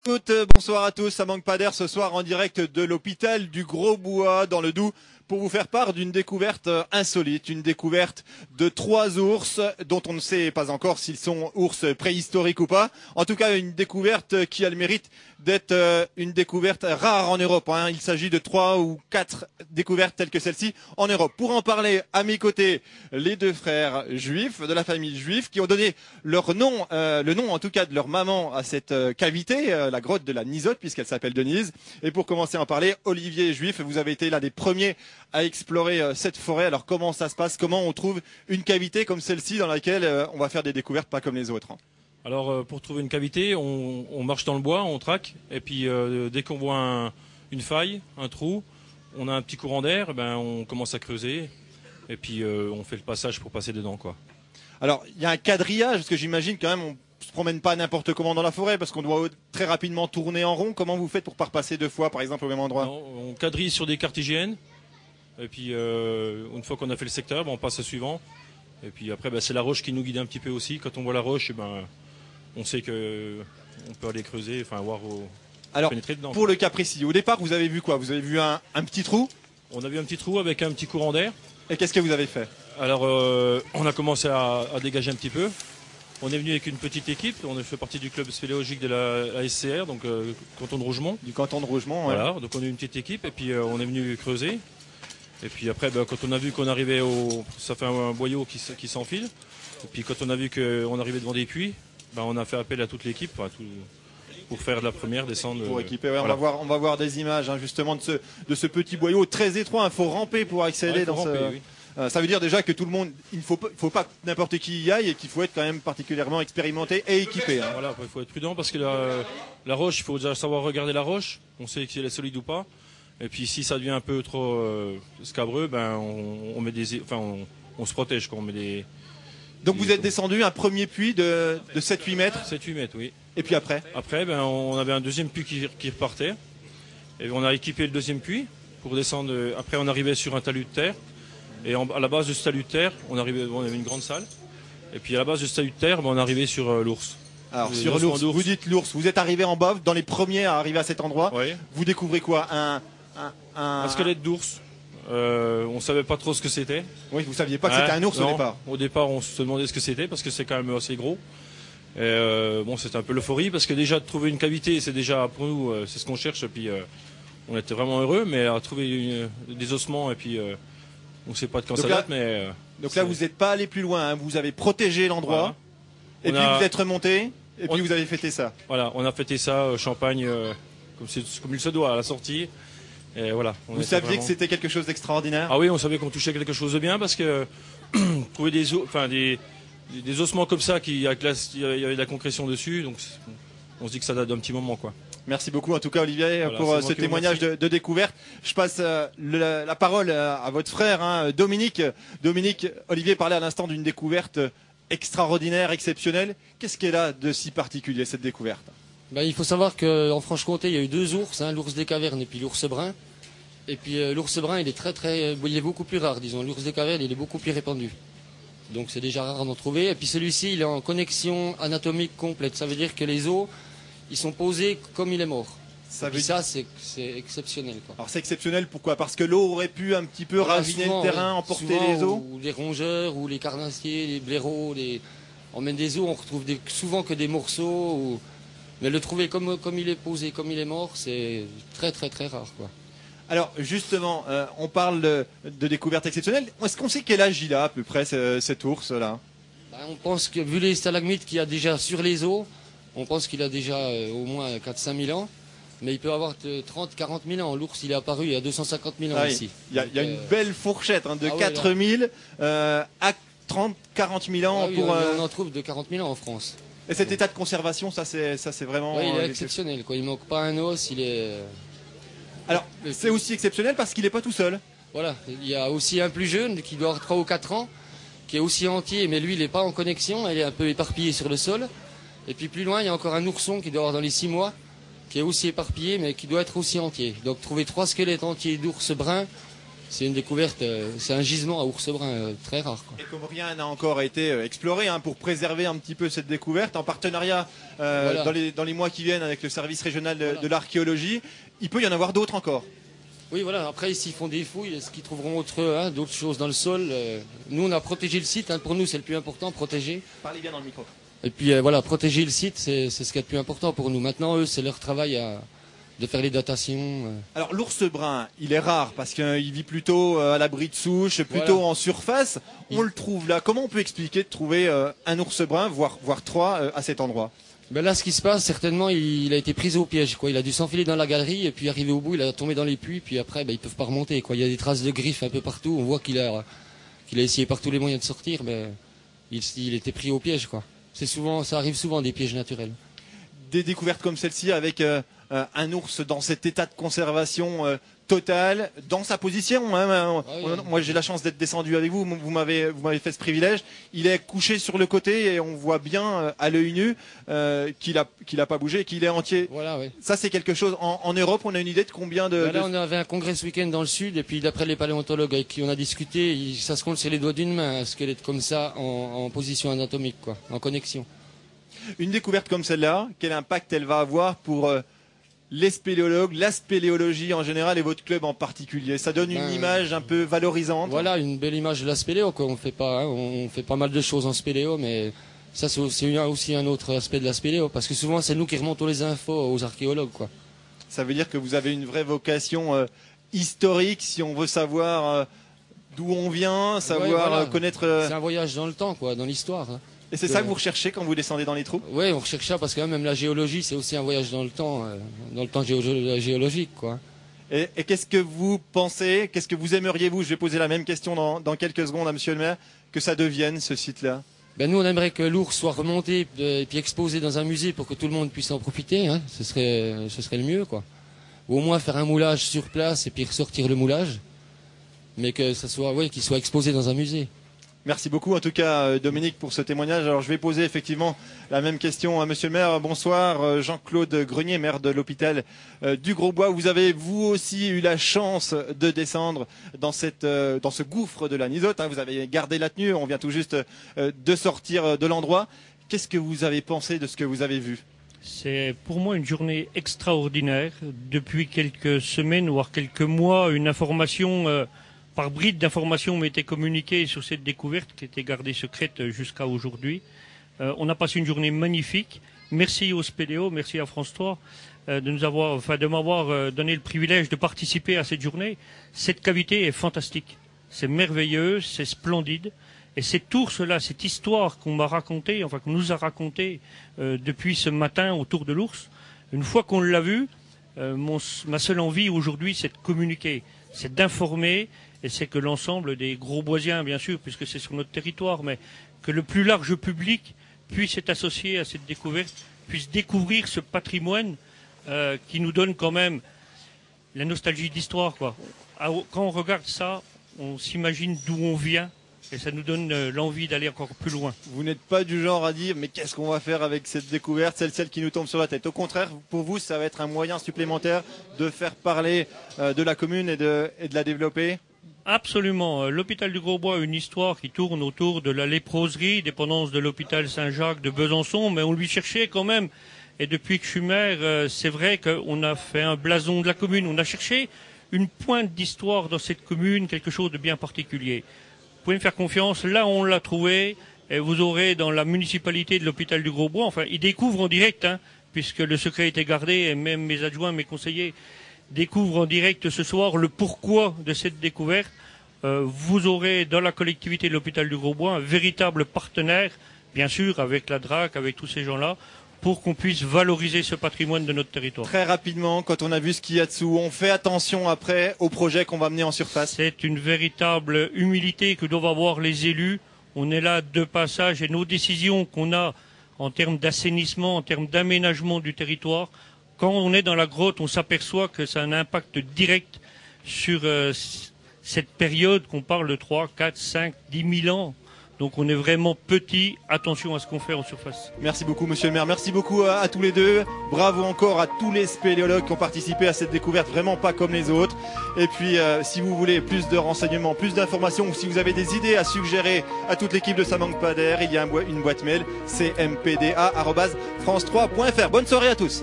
Bonsoir à tous, ça manque pas d'air ce soir en direct de l'hôpital du Grosbois dans le Doubs pour vous faire part d'une découverte insolite, une découverte de 3 ours dont on ne sait pas encore s'ils sont ours préhistoriques ou pas. En tout cas, une découverte qui a le mérite d'être une découverte rare en Europe. Il s'agit de 3 ou 4 découvertes telles que celle-ci en Europe. Pour en parler, à mes côtés, les 2 frères juifs de la famille juive qui ont donné leur nom, le nom en tout cas de leur maman à cette cavité, la grotte de la Nisotte puisqu'elle s'appelle Denise. Et pour commencer à en parler, Olivier Juif, vous avez été l'un des premiers à explorer cette forêt. Alors comment ça se passe? Comment on trouve une cavité comme celle-ci dans laquelle on va faire des découvertes pas comme les autres? Alors pour trouver une cavité, on marche dans le bois, on traque, et puis dès qu'on voit une faille, un trou, on a un petit courant d'air, on commence à creuser, et puis on fait le passage pour passer dedans, quoi. Alors il y a un quadrillage, parce que j'imagine quand même on se promène pas n'importe comment dans la forêt, parce qu'on doit très rapidement tourner en rond. Comment vous faites pour pas repasser 2 fois par exemple au même endroit? Non, on quadrille sur des cartes hygiènes, et puis une fois qu'on a fait le secteur, on passe au suivant, et puis après c'est la roche qui nous guide un petit peu aussi. Quand on voit la roche, on sait que on peut aller creuser, voir pénétrer dedans. Pour le cas précis, au départ, vous avez vu quoi? Vous avez vu un petit trou? On a vu un petit trou avec un petit courant d'air. Et qu'est-ce que vous avez fait? Alors, on a commencé à dégager un petit peu. On est venu avec une petite équipe. On a fait partie du club spéléologique de la SCR, donc canton de Rougemont. Du canton de Rougemont, ouais. Voilà, donc on est une petite équipe et puis on est venu creuser. Et puis après, quand on a vu qu'on arrivait ça fait un boyau qui s'enfile. Et puis quand on a vu qu'on arrivait devant des puits, on a fait appel à toute l'équipe pour faire de la première, descendre. Pour équiper, ouais, voilà. on va voir des images justement de ce petit boyau très étroit. Il faut ramper pour accéder dans ce. Oui. Ça veut dire déjà que tout le monde, il ne faut pas que n'importe qui y aille et qu'il faut être quand même particulièrement expérimenté et équipé. Voilà, il faut être prudent parce que la roche, il faut déjà savoir regarder la roche. On sait si elle est solide ou pas. Et puis si ça devient un peu trop scabreux, on se protège quand on met des. Donc vous êtes descendu un premier puits de 7-8 mètres? 7-8 mètres, oui. Et puis après? Après, on avait un deuxième puits qui repartait. Et on a équipé le deuxième puits pour descendre. Après, on arrivait sur un talus de terre. Et à la base de ce talus de terre, on avait une grande salle. Et puis à la base de ce talus de terre, on arrivait sur l'ours. Alors sur l'ours, vous dites l'ours. Vous êtes arrivé en bas, dans les premiers à arriver à cet endroit. Oui. Vous découvrez quoi? Un squelette d'ours. On savait pas trop ce que c'était. Oui, vous saviez pas que c'était un ours au départ. Au départ, on se demandait ce que c'était parce que c'est quand même assez gros. Et c'était un peu l'euphorie parce que déjà de trouver une cavité, c'est déjà pour nous, c'est ce qu'on cherche. Et puis on était vraiment heureux, mais à trouver des ossements et puis on ne sait pas de quand ça date. Donc là, vous n'êtes pas allé plus loin. Vous avez protégé l'endroit. Voilà. Et puis vous êtes remonté. Et puis vous avez fêté ça. Voilà, on a fêté ça, champagne, comme il se doit à la sortie. Et voilà, vous saviez que c'était quelque chose d'extraordinaire? Ah oui, on savait qu'on touchait quelque chose de bien parce que trouver des ossements comme ça, il y avait de la concrétion dessus, donc on se dit que ça date d'un petit moment, quoi. Merci beaucoup en tout cas Olivier pour ce témoignage de découverte. Je passe la parole à votre frère Dominique. Dominique, Olivier parlait à l'instant d'une découverte extraordinaire, exceptionnelle. Qu'est-ce qu'elle a de si particulier cette découverte? Il faut savoir qu'en Franche-Comté, il y a eu 2 ours, l'ours des cavernes et puis l'ours brun. Et puis l'ours brun, il est beaucoup plus rare, disons. L'ours des cavernes, il est beaucoup plus répandu. Donc c'est déjà rare d'en trouver. Et puis celui-ci, il est en connexion anatomique complète. Ça veut dire que les os, ils sont posés comme il est mort. Ça, c'est exceptionnel, quoi. Alors c'est exceptionnel, pourquoi? Parce que l'eau aurait pu un petit peu raviner le terrain, emporter les os? Ou les rongeurs, ou les carnassiers, les blaireaux, on mène des os, on retrouve souvent que des morceaux. Mais le trouver comme il est posé, comme il est mort, c'est très très très rare, quoi. Alors justement, on parle de découverte exceptionnelle. Est-ce qu'on sait quel âge il a à peu près cet ours-là? On pense que vu les stalagmites qu'il y a déjà sur les os, on pense qu'il a déjà au moins 4-5 000 ans. Mais il peut avoir 30-40 000 ans. L'ours, il est apparu il y a 250 000 ans ici. Il y a une belle fourchette de 4 000 à 30-40 000 ans. On en trouve de 40 000 ans en France. Et cet état de conservation, ça c'est vraiment... Oui, il est exceptionnel, quoi. Il ne manque pas un os, il est... Alors, c'est aussi exceptionnel parce qu'il n'est pas tout seul. Voilà, il y a aussi un plus jeune qui doit avoir 3 ou 4 ans, qui est aussi entier, mais lui, il n'est pas en connexion, il est un peu éparpillé sur le sol. Et puis plus loin, il y a encore un ourson qui doit avoir dans les 6 mois, qui est aussi éparpillé, mais qui doit être aussi entier. Donc trouver 3 squelettes entiers d'ours bruns, c'est une découverte, c'est un gisement à ours brun très rare, quoi. Et comme rien n'a encore été exploré pour préserver un petit peu cette découverte, en partenariat Voilà. dans les mois qui viennent avec le service régional Voilà. de l'archéologie, il peut y en avoir d'autres encore. Oui, voilà. Après, s'ils font des fouilles, est-ce qu'ils trouveront d'autres choses dans le sol? Nous, on a protégé le site. Pour nous, c'est le plus important, protéger. Parlez bien dans le micro. Et puis, voilà, protéger le site, c'est ce qui est le plus important pour nous. Maintenant, eux, c'est leur travail de faire les datations. Alors l'ours brun, il est rare parce qu'il vit plutôt à l'abri de souches, plutôt Voilà. en surface. On le trouve là. Comment on peut expliquer de trouver un ours brun, voire trois, à cet endroit? Ben là, ce qui se passe, certainement, il a été pris au piège, quoi. Il a dû s'enfiler dans la galerie et puis arrivé au bout, il a tombé dans les puits. Puis après, ils peuvent pas remonter, quoi. Il y a des traces de griffes un peu partout. On voit qu'il a essayé par tous les moyens de sortir, mais il était pris au piège, quoi. Ça arrive souvent des pièges naturels. Des découvertes comme celle-ci avec un ours dans cet état de conservation total, dans sa position. Moi, j'ai la chance d'être descendu avec vous. Vous m'avez fait ce privilège. Il est couché sur le côté et on voit bien à l'œil nu qu'il a pas bougé, qu'il est entier. Voilà, oui. Ça, c'est quelque chose. En Europe, on a une idée de combien de. Là, on avait un congrès ce week-end dans le sud, et puis d'après les paléontologues avec qui on a discuté, ça se compte sur les doigts d'une main, un squelette comme ça, en position anatomique, quoi, en connexion. Une découverte comme celle-là, quel impact elle va avoir pour les spéléologues, la spéléologie en général et votre club en particulier? Ça donne une image un peu valorisante. Voilà, une belle image de la spéléo, quoi. On fait pas mal de choses en spéléo, mais ça, c'est aussi un autre aspect de la spéléo, parce que souvent, c'est nous qui remontons les infos aux archéologues, quoi. Ça veut dire que vous avez une vraie vocation historique, si on veut savoir d'où on vient, savoir voilà. connaître. C'est un voyage dans le temps, quoi, dans l'histoire. Et c'est ça que vous recherchez quand vous descendez dans les trous? Oui, on recherche ça parce que même la géologie, c'est aussi un voyage dans le temps géologique, quoi. Et qu'est-ce que vous pensez, qu'est-ce que vous aimeriez, je vais poser la même question dans quelques secondes à Monsieur le maire, que ça devienne ce site-là? Nous, on aimerait que l'ours soit remonté et puis exposé dans un musée pour que tout le monde puisse en profiter. Ce serait le mieux, quoi. Ou au moins faire un moulage sur place et puis ressortir le moulage, mais que ça soit, qu'il soit exposé dans un musée. Merci beaucoup en tout cas Dominique pour ce témoignage. Alors je vais poser effectivement la même question à Monsieur le maire. Bonsoir Jean-Claude Grenier, maire de l'hôpital du Grosbois. Vous avez vous aussi eu la chance de descendre dans ce gouffre de la Nizotte. Vous avez gardé la tenue, on vient tout juste de sortir de l'endroit. Qu'est-ce que vous avez pensé de ce que vous avez vu? C'est pour moi une journée extraordinaire. Depuis quelques semaines, voire quelques mois, une information... par bride d'informations m'était communiquée sur cette découverte qui était gardée secrète jusqu'à aujourd'hui. On a passé une journée magnifique. Merci aux Spéléo, merci à France 3 de m'avoir donné le privilège de participer à cette journée. Cette cavité est fantastique. C'est merveilleux, c'est splendide. Et cet ours-là, cette histoire qu'on m'a racontée, qu'on nous a racontée depuis ce matin autour de l'ours, une fois qu'on l'a vu, ma seule envie aujourd'hui, c'est de communiquer, c'est d'informer. Et c'est que l'ensemble des Grosboisiens, bien sûr, puisque c'est sur notre territoire, mais que le plus large public puisse être associé à cette découverte, puisse découvrir ce patrimoine qui nous donne quand même la nostalgie d'histoire, quoi. Quand on regarde ça, on s'imagine d'où on vient et ça nous donne l'envie d'aller encore plus loin. Vous n'êtes pas du genre à dire mais qu'est-ce qu'on va faire avec cette découverte, celle qui nous tombe sur la tête. Au contraire, pour vous, ça va être un moyen supplémentaire de faire parler de la commune et de la développer? Absolument. L'hôpital du Grosbois a une histoire qui tourne autour de la léproserie, dépendance de l'hôpital Saint-Jacques de Besançon, mais on lui cherchait quand même. Et depuis que je suis maire, c'est vrai qu'on a fait un blason de la commune. On a cherché une pointe d'histoire dans cette commune, quelque chose de bien particulier. Vous pouvez me faire confiance, là on l'a trouvé, et vous aurez dans la municipalité de l'hôpital du Grosbois, ils découvrent en direct, puisque le secret était gardé, et même mes adjoints, mes conseillers, découvre en direct ce soir le pourquoi de cette découverte. Vous aurez dans la collectivité de l'hôpital du Grosbois un véritable partenaire, bien sûr avec la DRAC, avec tous ces gens-là, pour qu'on puisse valoriser ce patrimoine de notre territoire. Très rapidement, quand on a vu ce qu'il y a dessous, on fait attention après au projet qu'on va mener en surface. C'est une véritable humilité que doivent avoir les élus. On est là de passage et nos décisions qu'on a en termes d'assainissement, en termes d'aménagement du territoire, quand on est dans la grotte, on s'aperçoit que ça a un impact direct sur cette période qu'on parle de 3, 4, 5, 10 000 ans. Donc on est vraiment petit, attention à ce qu'on fait en surface. Merci beaucoup monsieur le maire, merci beaucoup à tous les deux. Bravo encore à tous les spéléologues qui ont participé à cette découverte, vraiment pas comme les autres. Et puis si vous voulez plus de renseignements, plus d'informations, ou si vous avez des idées à suggérer à toute l'équipe de Ça manque pas d'air, il y a une boîte mail, cmpda@france3.fr. Bonne soirée à tous.